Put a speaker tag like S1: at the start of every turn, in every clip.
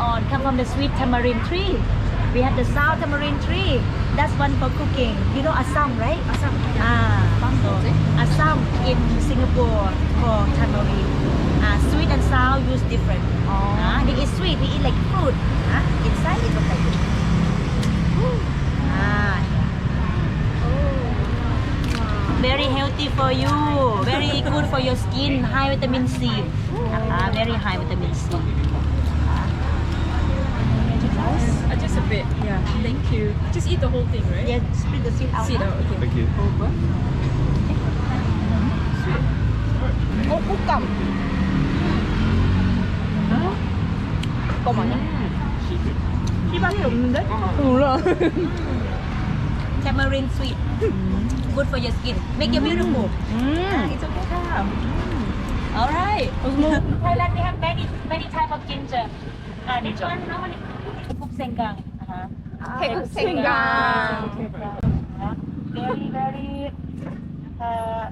S1: on come from the sweet tamarind tree. We have the sour tamarind tree. That's one for cooking. You know Assam, right? Assam. So Assam in Singapore for tamarind. Sweet and sour use different. They eat sweet. We eat like fruit. Inside it looks like this. Very healthy for you. Very good for your skin. High vitamin C. Very high vitamin C.
S2: Just a bit. Yeah. Thank you. Just eat the whole thing, right?
S1: Yeah, split the seed out.
S2: Seed out. Okay.
S3: Thank you.
S2: 꽃감. 꽃감 아니야? 씨밖에 없는데? 몰라.
S1: Tamarind sweet. Good for your skin. Make your beautiful.
S2: It's okay.
S1: Alright. Thailand they have many type of ginger. This one, how many? 태국 생강.
S2: 태국 생강.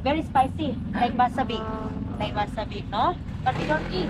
S1: Very spicy, like wasabi, no? But we don't eat.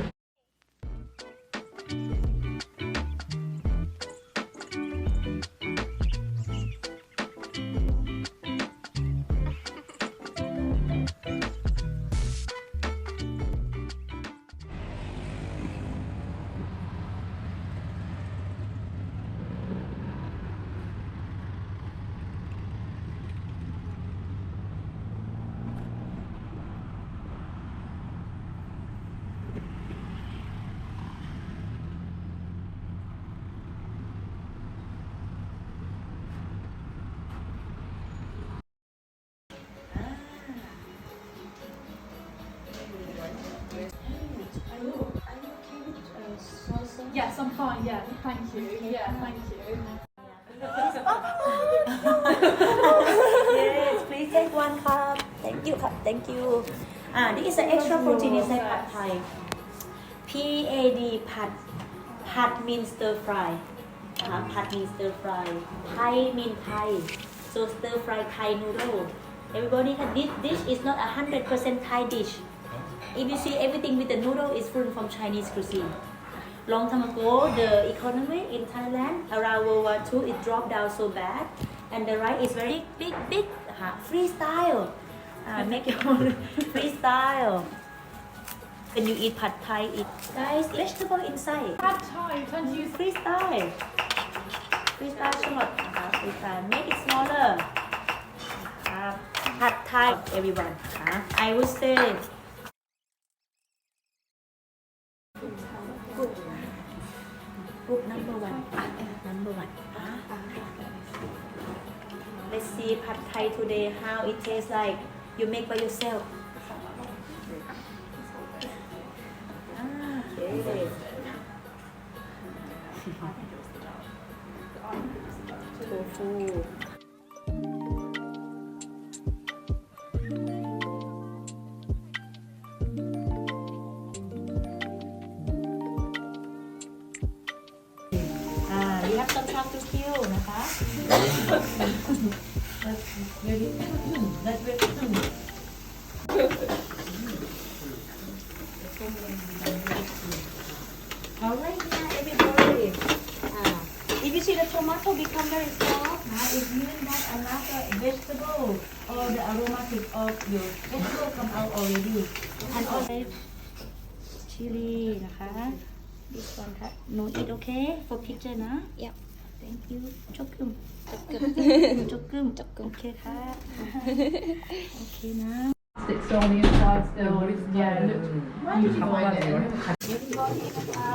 S2: Yes, I'm fine. Yeah, thank you. Yeah, thank you.
S1: Yes, please take one cup. Thank you, thank you. This is an extra protein inside pad Thai. PAD, pad. Pad means stir fry. Pad means stir fry. Thai means Thai. So stir fry Thai noodle. Everybody, this dish is not 100% Thai dish. If you see everything with the noodle is from Chinese cuisine. Long time ago, the economy in Thailand around World War II, it dropped down so bad, and the rice is very big, freestyle. Make your own freestyle. When you eat pad Thai, it guys vegetable inside.
S2: Pad Thai, can't use
S1: Freestyle. Freestyle short. Freestyle. Make it smaller. Pad Thai, everyone. I would say. Group number one. Number one. Let's see pad Thai today, how it tastes like. You make by yourself. Okay. Tofu. We have some time to steal นะคะ That's very Alright, yeah, everybody. If you see the tomato become very soft, it means that another vegetable or the aromatic of your vegetable come out already. And also chili นะคะ This one ค่ะ No eat okay for picture นะ
S4: Yep.
S1: Thank you จกกึม โอเคค่ะ โอเคนะ
S2: It's on the inside still. Yeah, it looks
S1: Everybody นะคะ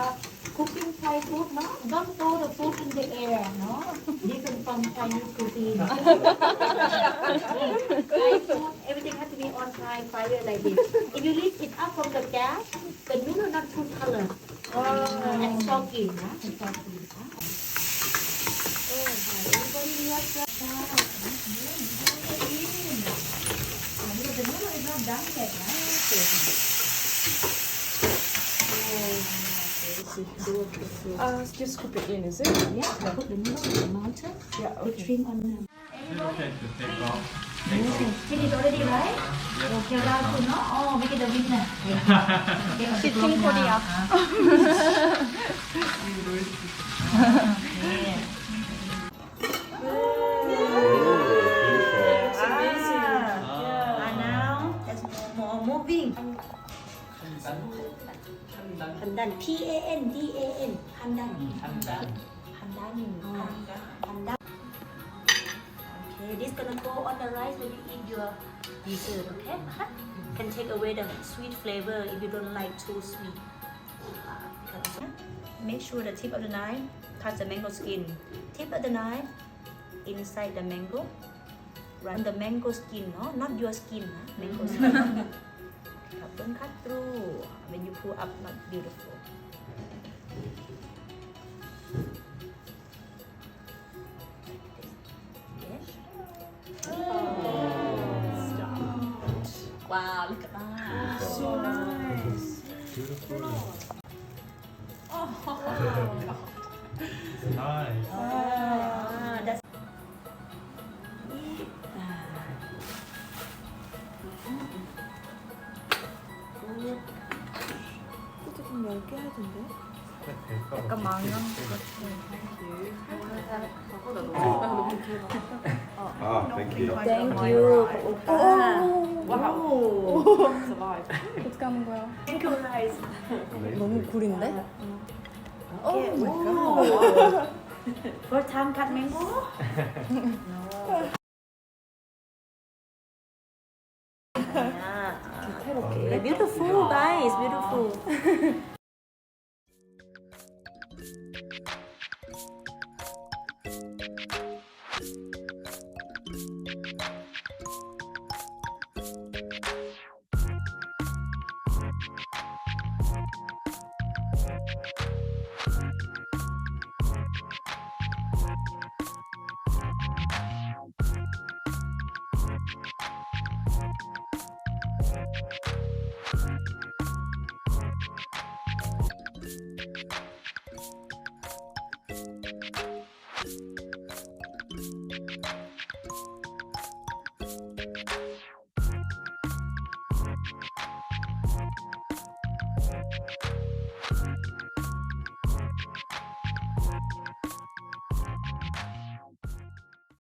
S1: Cooking Thai food เนาะ Don't throw the food in the air เนาะ Different from Chinese cuisine Thai food everything has to be on high fire like this If you lift it up from the gas the noodle not too color and soggy นะ soggy นะ Everybody loves that The noodle is not done yet นะ
S2: just scoop it in, is it?
S1: Yeah, put the noodle in the mountain.
S2: Yeah,
S1: Put shrimp on them.
S3: Is it okay to take off?
S1: Finish already, right? Okay, round two, no? Oh, make it the winner.
S2: She's in Korea.
S1: Now there's more moving. Pandan. P-A-N-D-A-N. Pandan. Pandan. Okay, this gonna go on the rice when you eat your dessert. Okay? Can take away the sweet flavor if you don't like too sweet. Make sure the tip of the knife touch the mango skin. Tip of the knife inside the mango. Run the mango skin, no? Not your skin, mango skin. Don't cut through. When you pull up, not beautiful. Yes. Stop. Wow, look at that. So nice.
S3: Beautiful.
S4: It's nice.
S1: That's
S2: 조금 얇게 해야 된대.
S4: 약간
S2: 망한 것
S3: Thank you.
S1: Thank you, 오빠. 와우.
S2: 어떻게 하는 거야?
S1: Thank you, guys.
S2: 너무 굴인데?
S1: Okay. First time cut mango? No.